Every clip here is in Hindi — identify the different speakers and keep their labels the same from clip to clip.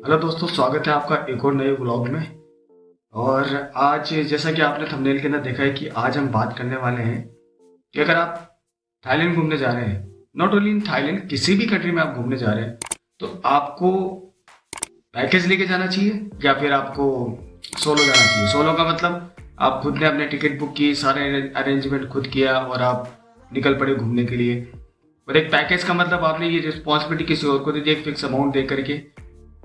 Speaker 1: हेलो दोस्तों, स्वागत है आपका एक और नए व्लॉग में। और आज जैसा कि आपने थंबनेल के अंदर देखा है कि आज हम बात करने वाले हैं कि अगर आप थाईलैंड घूमने जा रहे हैं, नॉट ओनली इन थाईलैंड, किसी भी कंट्री में आप घूमने जा रहे हैं, तो आपको पैकेज लेके जाना चाहिए या फिर आपको सोलो जाना चाहिए। सोलो का मतलब आप खुद ने अपने टिकट बुक की, सारे अरेंजमेंट खुद किया और आप निकल पड़े घूमने के लिए। और एक पैकेज का मतलब आपने ये रिस्पॉन्सिबिलिटी किसी और को दे दी, एक फिक्स अमाउंट दे करके,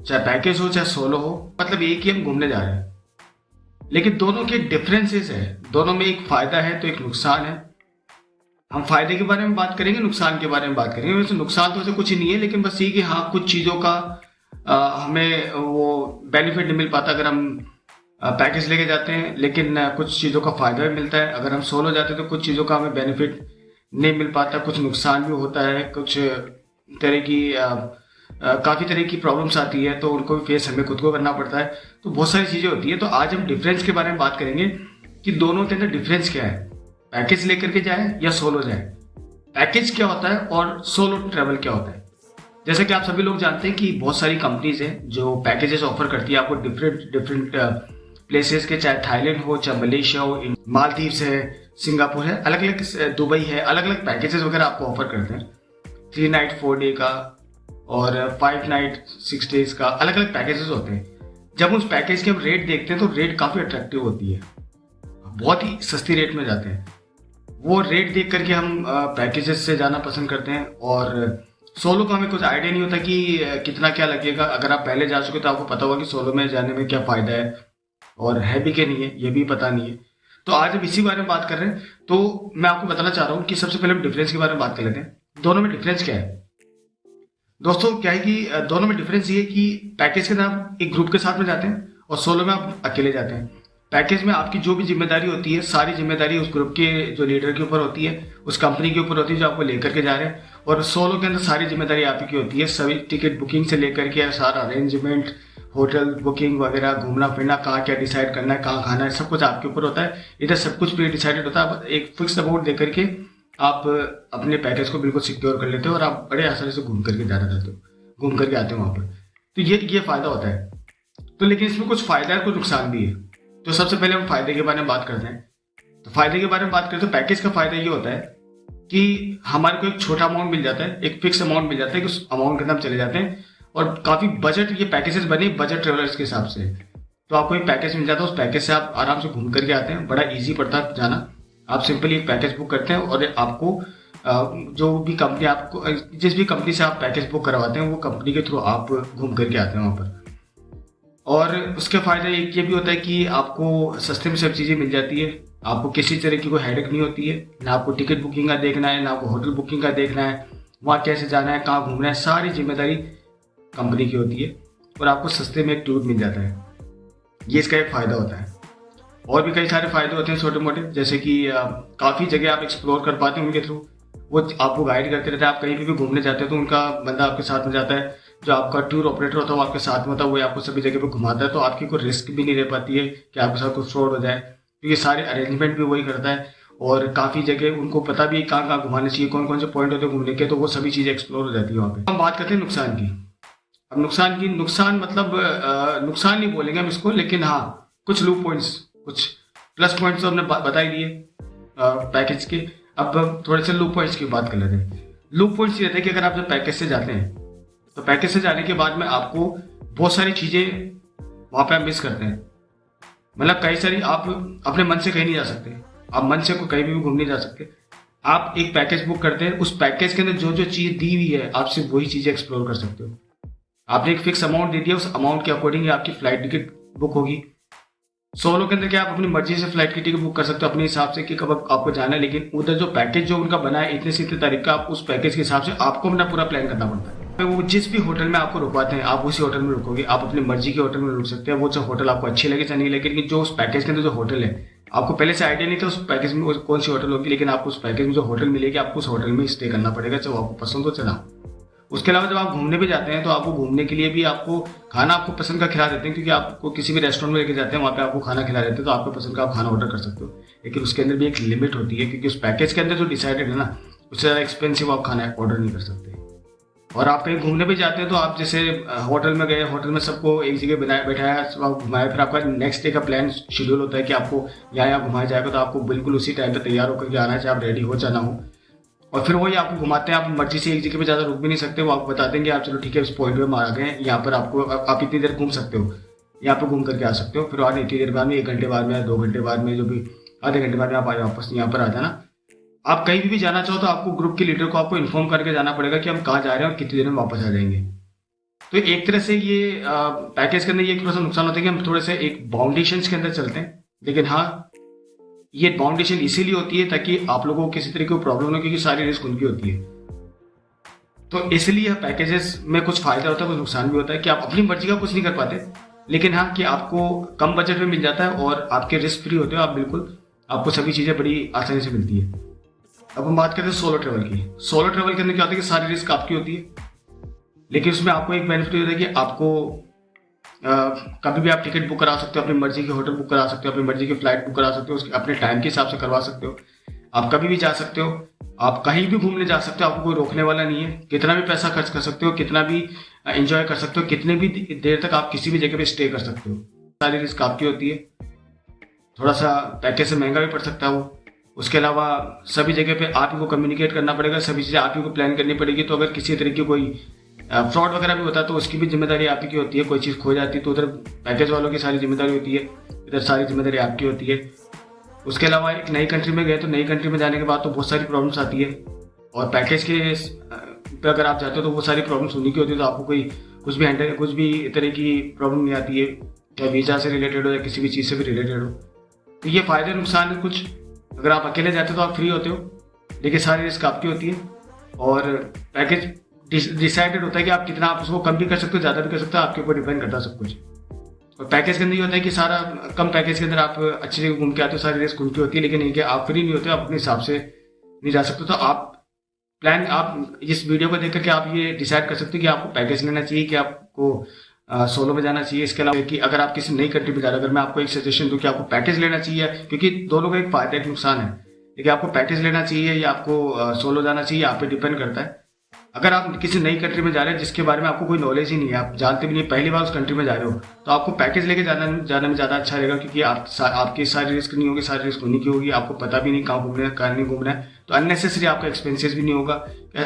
Speaker 1: चाहे पैकेज हो चाहे सोलो हो, मतलब एक ही हम घूमने जा रहे हैं। लेकिन दोनों के डिफरेंसेस है, दोनों में एक फायदा है तो एक नुकसान है। हम फायदे के बारे में बात करेंगे, नुकसान के बारे में बात करेंगे। वैसे नुकसान तो वैसे कुछ ही नहीं है, लेकिन बस ये कि हाँ, कुछ चीज़ों का हमें वो बेनिफिट नहीं मिल पाता अगर हम पैकेज लेके जाते हैं, लेकिन कुछ चीज़ों का फायदा भी मिलता है। अगर हम सोलो जाते हैं तो कुछ चीज़ों का हमें बेनिफिट नहीं मिल पाता, कुछ नुकसान भी होता है, कुछ तरह की काफ़ी तरह की प्रॉब्लम्स आती है, तो उनको भी फेस हमें खुद को करना पड़ता है। तो बहुत सारी चीज़ें होती है। तो आज हम डिफरेंस के बारे में बात करेंगे कि दोनों के अंदर डिफरेंस क्या है, पैकेज लेकर के जाए या सोलो जाए, पैकेज क्या होता है और सोलो ट्रैवल क्या होता है। जैसे कि आप सभी लोग जानते हैं कि बहुत सारी कंपनीज हैं जो पैकेजेस ऑफर करती है आपको डिफरेंट डिफरेंट प्लेसेस के, चाहे थाईलैंड हो, चाहे मलेशिया हो, मालदीव्स है, सिंगापुर है, अलग अलग, दुबई है, अलग अलग पैकेजेस वगैरह आपको ऑफर करते हैं। 3 नाइट 4 डे का और 5 नाइट 6 डेज का अलग अलग पैकेजेस होते हैं। जब उस पैकेज के हम रेट देखते हैं तो रेट काफ़ी अट्रैक्टिव होती है, बहुत ही सस्ती रेट में जाते हैं। वो रेट देख करके हम पैकेजेस से जाना पसंद करते हैं। और सोलो का हमें कुछ आइडिया नहीं होता कि कितना क्या लगेगा। अगर आप पहले जा चुके तो आपको पता होगा कि सोलो में जाने में क्या फ़ायदा है और है भी कि नहीं है, ये भी पता नहीं है। तो आज हम इसी बारे में बात कर रहे हैं। तो मैं आपको बताना चाह रहा हूँ कि सबसे पहले हम डिफरेंस के बारे में बात कर लेते हैं। दोनों में डिफरेंस क्या है दोस्तों? क्या है कि दोनों में डिफरेंस ये है कि पैकेज के अंदर आप एक ग्रुप के साथ में जाते हैं और सोलो में आप अकेले जाते हैं। पैकेज में आपकी जो भी जिम्मेदारी होती है, सारी जिम्मेदारी उस ग्रुप के जो लीडर के ऊपर होती है, उस कंपनी के ऊपर होती है जो आपको लेकर के जा रहे हैं। और सोलो के अंदर सारी जिम्मेदारी आप की होती है, सभी टिकट बुकिंग से लेकर के सारा अरेंजमेंट, होटल बुकिंग वगैरह, घूमना फिरना, कहाँ क्या डिसाइड करना है, कहाँ खाना है, सब कुछ आपके ऊपर होता है। इधर सब कुछ प्री डिसाइडेड होता है। एक फिक्स अमाउंट दे करके आप अपने पैकेज को बिल्कुल सिक्योर कर लेते हो और आप बड़े आसानी से घूम करके जाना चाहते हो, घूम करके आते हो वहाँ पर। तो ये फायदा होता है। तो लेकिन इसमें कुछ फायदा है, कुछ नुकसान भी है। तो सबसे पहले हम फायदे के बारे में बात करते हैं। तो फायदे के बारे में बात करें तो पैकेज का फायदा ये होता है कि हमारे को एक छोटा अमाउंट मिल जाता है, एक फिक्स अमाउंट मिल जाता है कि उस अमाउंट के अंदर हम चले जाते हैं। और काफ़ी बजट, ये पैकेजेस बने बजट ट्रेवलर्स के हिसाब से। तो आपको एक पैकेज मिल जाता है, उस पैकेज से आप आराम से घूम करके आते हैं, बड़ा ईजी पड़ता है जाना। आप सिंपली एक पैकेज बुक करते हैं और आपको जो भी कंपनी, आपको जिस भी कंपनी से आप पैकेज बुक करवाते हैं, वो कंपनी के थ्रू आप घूम करके आते हैं वहाँ पर। और उसके फायदे एक ये भी होता है कि आपको सस्ते में सब चीज़ें मिल जाती है, आपको किसी तरह की कोई हेडेक नहीं होती है। ना आपको टिकट बुकिंग का देखना है, ना आपको होटल बुकिंग का देखना है, वहाँ कैसे जाना है, कहाँ घूमना है, सारी जिम्मेदारी कंपनी की होती है। और आपको सस्ते में एक टूर मिल जाता है, ये इसका एक फ़ायदा होता है। और भी कई सारे फायदे होते हैं छोटे मोटे, जैसे कि काफ़ी जगह आप एक्सप्लोर कर पाते हैं उनके थ्रू। वो आपको गाइड करते रहते हैं। आप कहीं भी घूमने जाते हैं तो उनका बंदा आपके साथ में जाता है, जो आपका टूर ऑपरेटर होता है वो आपके साथ में होता है, वो आपको सभी जगह पे घुमाता है। तो आपकी कोई रिस्क भी नहीं रह पाती है कि आपके साथ कुछ फ्रॉड हो जाए, क्योंकि सारे अरेंजमेंट भी वही करता है। और काफ़ी जगह उनको पता भी है कहाँ कहाँ घुमाने चाहिए, कौन कौन से पॉइंट होते हैं घूमने के, तो वो सभी चीज़ें एक्सप्लोर हो जाती है वहाँ पे। हम बात करते हैं नुकसान की। अब नुकसान मतलब नुकसान नहीं बोलेंगे हम इसको, लेकिन हाँ, कुछ लूप पॉइंट्स, कुछ प्लस पॉइंट्स तो हमने बता ही दिए पैकेज के। अब थोड़े से लूप पॉइंट्स की बात कर लेते हैं। लूप पॉइंट्स ये रहते हैं कि अगर आप जब पैकेज से जाते हैं तो पैकेज से जाने के बाद में आपको बहुत सारी चीज़ें वहाँ पे आप मिस करते हैं। मतलब कई सारी, आप अपने मन से कहीं नहीं जा सकते, आप मन से कहीं भी घूमने नहीं जा सकते। आप एक पैकेज बुक करते हैं, उस पैकेज के अंदर जो जो चीज़ दी हुई है आप सिर्फ वही चीज़ें एक्सप्लोर कर सकते हो। आपने एक फिक्स अमाउंट दे दिया, उस अमाउंट के अकॉर्डिंग आपकी फ्लाइट टिकट बुक होगी। सोलो के अंदर क्या आप अपनी मर्जी से फ्लाइट की टिकट बुक कर सकते हो अपने हिसाब से कि कब आपको जाना है। लेकिन उधर जो पैकेज जो उनका बना है इतने से इतने तारीख का, आप उस पैकेज के हिसाब से आपको अपना पूरा प्लान करना पड़ता है। वो जिस भी होटल में आपको रुकवाते हैं आप उसी होटल में रुकोगे। आप अपनी मर्जी के होटल में रुक सकते हैं, वो जो होटल आपको अच्छी लगे चाहे नहीं लगे। लेकिन जो उस पैकेज के अंदर जो होटल है, आपको पहले से आइडिया नहीं था उस पैकेज में कौन सी होटल होगी, लेकिन आपको उस पैकेज में जो होटल मिलेगी आपको उस होटल में स्टे करना पड़ेगा, चाहे आपको पसंद हो चला। उसके अलावा जब आप घूमने भी जाते हैं तो आपको घूमने के लिए भी आपको खाना आपको पसंद का खिला देते हैं, क्योंकि आपको किसी भी रेस्टोरेंट में लेके जाते हैं वहाँ पे आपको खाना खिला देते हैं, तो आपको पसंद का आप खाना ऑर्डर कर सकते हो। लेकिन उसके अंदर भी एक लिमिट होती है, क्योंकि उस पैकेज के अंदर जो डिसाइडेड है ना, उससे ज़्यादा एक्सपेंसिव आप खाना ऑर्डर नहीं कर सकते। और आप कहीं घूमने भी जाते हैं तो आप जैसे होटल में गए, होटल में सबको एक जगह बैठाया, सब घुमाया, फिर आपका नेक्स्ट डे का प्लान शेड्यूल होता है कि आपको यहाँ घुमाया जाएगा, तो आपको बिल्कुल उसी टाइम पे तैयार होकर के आना है, चाहे आप रेडी हो चाहे ना हो। और फिर वही आपको घुमाते हैं, आप मर्जी से एक जगह पे ज़्यादा रुक भी नहीं सकते, वो आपको बता देंगे आप चलो ठीक है इस पॉइंट पे आ गए, यहाँ पर आपको आप इतनी देर घूम सकते हो, यहाँ पर घूम करके आ सकते हो, फिर और इतनी देर बाद में 1 घंटे बाद में 2 घंटे बाद में जो भी आधे घंटे बाद में आप वापस यहाँ पर आ जाना। आप कहीं भी जाना चाहो तो आपको ग्रुप के लीडर को आपको इन्फॉर्म करके जाना पड़ेगा कि हम कहाँ जा रहे हैं और कितनी देर में वापस आ जाएंगे। तो एक तरह से ये पैकेज के अंदर ये थोड़ा सा नुकसान होता है कि हम थोड़े से एक बाउंडेशन के अंदर चलते हैं, लेकिन हाँ ये बाउंडेशन इसीलिए होती है ताकि आप लोगों को किसी तरीके की प्रॉब्लम हो, क्योंकि सारी रिस्क उनकी होती है। तो इसलिए पैकेजेस में कुछ फायदा होता है, कुछ नुकसान भी होता है कि आप अपनी मर्जी का कुछ नहीं कर पाते, लेकिन हाँ कि आपको कम बजट में मिल जाता है और आपके रिस्क फ्री होते हो आप, बिल्कुल आपको सभी चीज़ें बड़ी आसानी से मिलती है। अब हम बात करते हैं सोलो ट्रेवल की। सोलो ट्रेवल के अंदर क्या होता है कि सारी रिस्क आपकी होती है, लेकिन उसमें आपको एक बेनिफिट होता है कि आपको कभी भी आप टिकट बुक करा सकते हो, अपनी मर्जी की होटल बुक करा सकते हो, अपनी मर्जी की फ्लाइट बुक करा सकते हो, उसके अपने टाइम के हिसाब से करवा सकते हो, आप कभी भी जा सकते हो, आप कहीं भी घूमने जा सकते हो, आपको कोई रोकने वाला नहीं है, कितना भी पैसा खर्च कर सकते हो, कितना भी एंजॉय कर सकते हो, कितने भी देर तक आप किसी भी जगह पे स्टे कर सकते हो, सारी रिस्क आपकी होती है। थोड़ा सा पैकेज से महंगा भी पड़ सकता है वो। उसके अलावा सभी जगह पे आप ही को कम्युनिकेट करना पड़ेगा, सभी चीज़ें आप ही को प्लान करनी पड़ेगी, तो अगर किसी तरीके की कोई फ्रॉड वगैरह भी होता है तो उसकी भी जिम्मेदारी आप ही की होती है, कोई चीज़ खो जाती है तो उधर पैकेज वालों की सारी जिम्मेदारी होती है, इधर सारी जिम्मेदारी आपकी होती है। उसके अलावा एक नई कंट्री में गए तो नई कंट्री में जाने के बाद तो बहुत सारी प्रॉब्लम्स आती है, और पैकेज के पे अगर आप जाते हो तो वो सारी प्रॉब्लम्स उन्हीं की होती है, तो आपको कोई कुछ भी तरह की प्रॉब्लम नहीं आती है, चाहे वीज़ा से रिलेटेड हो या किसी भी चीज़ से भी रिलेटेड हो। तो ये फ़ायदे नुकसान है कुछ। अगर आप अकेले जाते हो तो आप फ्री होते हो, लेकिन सारी रिस्क आपकी होती है, और पैकेज डिसाइडेड होता है कि आप कितना आप उसको कम भी कर सकते हो, ज़्यादा भी कर सकते हो, आपके ऊपर डिपेंड करता है सब कुछ। और पैकेज के अंदर ये होता है कि सारा कम पैकेज के अंदर आप अच्छी जगह घूम के आते हो, सारी रिस्क उनकी होती है, लेकिन ये कि आप फ्री नहीं होते, आप अपने हिसाब से नहीं जा सकते। तो आप इस वीडियो को देख करके आप ये डिसाइड कर सकते हो कि आपको पैकेज लेना चाहिए कि आपको सोलो में जाना चाहिए। इसके अलावा कि अगर आप किसी नई कंट्री में जा रहे हो, अगर मैं आपको एक सजेशन दूं कि आपको पैकेज लेना चाहिए, क्योंकि दोनों का एक फायदा एक नुकसान है, लेकिन आपको पैकेज लेना चाहिए या आपको सोलो जाना चाहिए, आप पे डिपेंड करता है। अगर आप किसी नई कंट्री में जा रहे हैं जिसके बारे में आपको कोई नॉलेज ही नहीं है, आप जानते भी नहीं, पहली बार उस कंट्री में जा रहे हो, तो आपको पैकेज लेके जाने में ज़्यादा अच्छा रहेगा, क्योंकि आपकी सारी रिस्क नहीं होगी, सारी रिस्क उन्हीं की होगी, आपको पता भी नहीं कहाँ घूमना है कहाँ नहीं घूमना है, तो अननेसेसरी आपका एक्सपेंसेस भी नहीं होगा,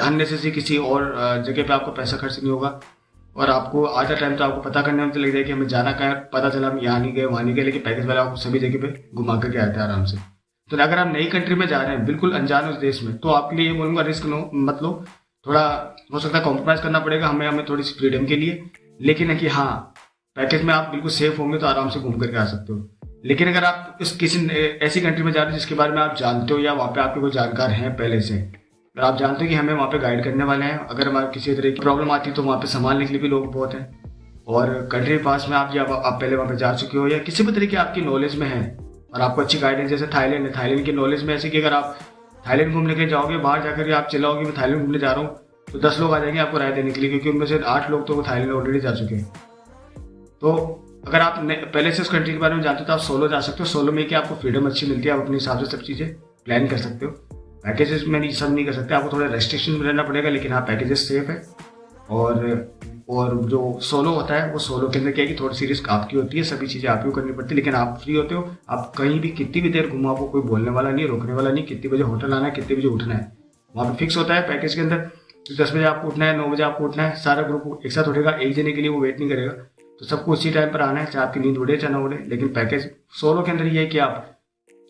Speaker 1: अननेसेसरी किसी और जगह पे आपको पैसा खर्च नहीं होगा, और आपको आधा टाइम तो आपको पता करने में तो लग जाए कि हमें जाना कहाँ है, पता चला हम यहाँ नहीं गए वहाँ नहीं गए, लेकिन पैकेज वाले आपको सभी जगह पे घुमा करके आते हैं आराम से। तो अगर आप नई कंट्री में जा रहे हैं बिल्कुल अनजान उस देश में, तो आपके लिए ये बोलूँगा रिस्क मत लो, थोड़ा हो सकता है कॉम्प्रोमाइज़ करना पड़ेगा हमें थोड़ी सी फ्रीडम के लिए, लेकिन है कि हाँ पैकेज में आप बिल्कुल सेफ होंगे तो आराम से घूम करके आ सकते हो। लेकिन अगर आप किसी ऐसी कंट्री में जा रहे हो जिसके बारे में आप जानते हो या वहाँ पे आपके कोई जानकार हैं पहले से, अगर आप जानते हो कि हमें वहाँ पे गाइड करने वाले हैं, अगर हमारे किसी तरह की प्रॉब्लम आती है तो वहाँ पे संभालने के लिए भी लोग बहुत हैं, और कंट्री के पास में आप पहले वहाँ पे जा चुके हो या किसी भी तरह की आपकी नॉलेज में है और आपको अच्छी गाइडेंस, जैसे थाईलैंड है, थाईलैंड की नॉलेज में ऐसे कि अगर आप थाईलैंड घूमने के जाओगे, बाहर जाकर आप चिल्लाओगे मैं थाईलैंड घूमने जा रहा हूँ, तो 10 लोग आ जाएंगे आपको राय देने के लिए, क्योंकि उनमें से 8 लोग तो वो थाईलैंड ऑलरेडी जा चुके हैं। तो अगर आप पहले से उस कंट्री के बारे में जानते हो तो आप सोलो जा सकते हो। सोलो में कि आपको फ्रीडम अच्छी मिलती है, आप अपने हिसाब से सब चीज़ें प्लान कर सकते हो। पैकेजेस में नहीं सब नहीं कर सकते, आपको थोड़ा रेस्ट्रिक्शन में रहना पड़ेगा, लेकिन हाँ पैकेजेस सेफ है। और जो सोलो होता है वो सोलो के अंदर क्या है कि थोड़ी सी रिस्क आपकी होती है, सभी चीज़ें आप ही को करनी पड़ती है, लेकिन आप फ्री होते हो, आप कहीं भी कितनी भी देर घूमो आपको कोई बोलने वाला नहीं, रोकने वाला नहीं, कितनी बजे होटल आना है, कितने बजे उठना है, वहाँ पर फिक्स होता है पैकेज के अंदर। 10 बजे आपको उठना है, 9 बजे आपको उठना है, सारा ग्रुप एक साथ उठेगा, एक जने के लिए वो वेट नहीं करेगा, तो सबको उसी टाइम पर आना है, चाहे आपकी नींद उड़े चाहे ना उड़े। लेकिन पैकेज सोलो के अंदर ये है कि आप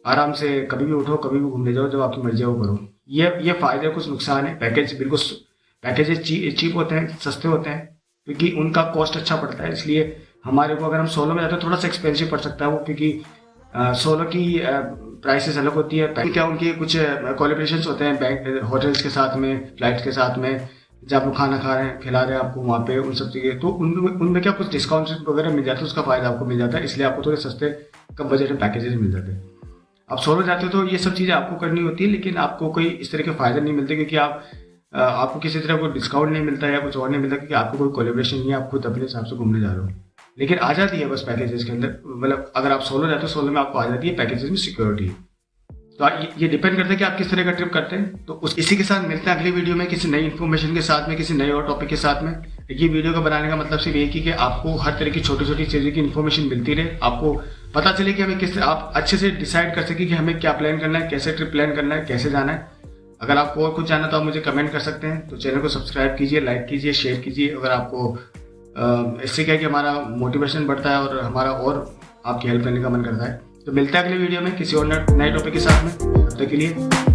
Speaker 1: आराम से कभी भी उठो, कभी भी घूमने जाओ, जब आपकी मर्जी है वो करो। ये फायदे कुछ नुकसान है। पैकेजेस चीप होते हैं, सस्ते होते हैं, क्योंकि उनका कॉस्ट अच्छा पड़ता है, इसलिए हमारे को अगर हम सोलो में जाते हैं थोड़ा सा एक्सपेंसिव पड़ सकता है वो, क्योंकि सोलो की प्राइसेस अलग होती है। क्या उनके कुछ कोलैबोरेशंस होते हैं बैंक होटल्स के साथ में, फ्लाइट्स के साथ में, जब आप खाना खा रहे हैं खिला रहे हैं आपको वहाँ पे, उन सब चीज़ें, तो उनमें क्या कुछ डिस्काउंट वगैरह मिल जाता है, उसका फायदा आपको मिल जाता है, इसलिए आपको थोड़े सस्ते कम बजट में पैकेजेस मिल जाते हैं। आप सोलो जाते हो तो ये सब चीज़ें आपको करनी होती है, लेकिन आपको कोई इस तरह के फायदे नहीं मिलते, क्योंकि आपको किसी तरह कोई डिस्काउंट नहीं मिलता या कुछ और नहीं मिलता, क्योंकि आपको कोई कोलैबोरेशन नहीं है, आप खुद अपने हिसाब से घूमने जा रहे हो। लेकिन आ जाती है बस पैकेजेस के अंदर, मतलब अगर आप सोलो जाते हो, सोलो में आपको आ जाती है पैकेजेस में सिक्योरिटी। तो ये डिपेंड करता है कि आप किस तरह का ट्रिप करते हैं। तो इसी के साथ मिलते हैं अगली वीडियो में किसी नई इन्फॉर्मेशन के साथ में, किसी नए और टॉपिक के साथ में। ये वीडियो का बनाने का मतलब सिर्फ एक ही कि आपको हर तरह की छोटी छोटी चीज़ों की इन्फॉर्मेशन मिलती रहे, आपको पता चले कि हमें आप अच्छे से डिसाइड कर सके कि हमें क्या प्लान करना है, कैसे ट्रिप प्लान करना है, कैसे जाना है। अगर आपको और कुछ जानना तो आप मुझे कमेंट कर सकते हैं। तो चैनल को सब्सक्राइब कीजिए, लाइक कीजिए, शेयर कीजिए। अगर आपको इससे क्या है कि हमारा मोटिवेशन बढ़ता है और हमारा और आपकी हेल्प करने का मन करता है। तो मिलते हैं अगले वीडियो में किसी और नए टॉपिक के साथ में। तब तक के लिए